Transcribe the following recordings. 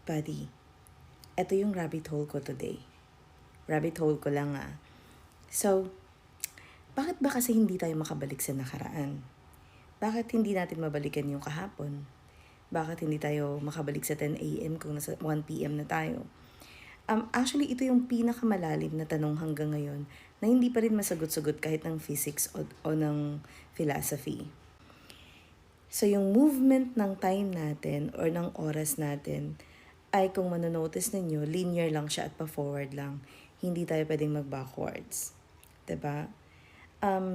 Buddy, ito yung rabbit hole ko today. Rabbit hole ko lang So, bakit ba kasi hindi tayo makabalik sa nakaraan? Bakit hindi natin mabalikan yung kahapon? Bakit hindi tayo makabalik sa 10 a.m. kung nasa 1 p.m. na tayo? Actually, ito yung pinakamalalim na tanong hanggang ngayon na hindi pa rin masagot-sagot kahit ng physics o ng philosophy. So, yung movement ng time natin or ng oras natin ay kung manonotice ninyo, linear lang siya at pa-forward lang. Hindi tayo pwedeng mag-backwards. Diba?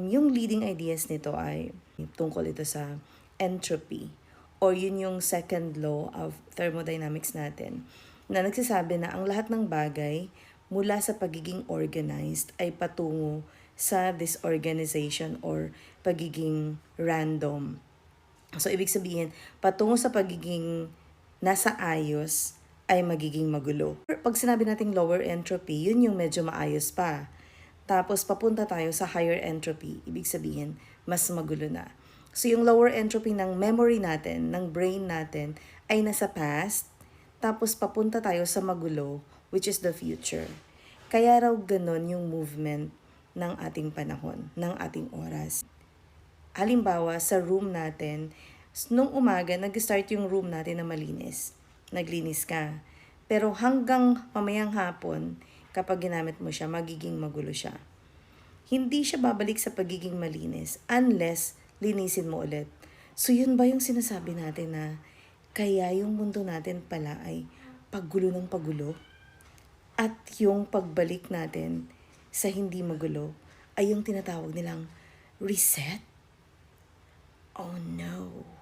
Yung leading ideas nito ay tungkol ito sa entropy or yun yung second law of thermodynamics natin na nagsasabi na ang lahat ng bagay mula sa pagiging organized ay patungo sa disorganization or pagiging random. So, ibig sabihin, patungo sa pagiging nasa ayos ay magiging magulo. Pag sinabi nating lower entropy, yun yung medyo maayos pa. Tapos, papunta tayo sa higher entropy. Ibig sabihin, mas magulo na. So, yung lower entropy ng memory natin, ng brain natin, ay nasa past. Tapos, papunta tayo sa magulo, which is the future. Kaya raw ganun yung movement ng ating panahon, ng ating oras. Halimbawa, sa room natin, nung umaga, nag-start yung room natin na malinis. Naglinis ka. Pero hanggang mamayang hapon, kapag ginamit mo siya, magiging magulo siya. Hindi siya babalik sa pagiging malinis unless linisin mo ulit. So yun ba yung sinasabi natin na kaya yung mundo natin pala ay paggulo ng paggulo? At yung pagbalik natin sa hindi magulo ay yung tinatawag nilang reset? Oh no.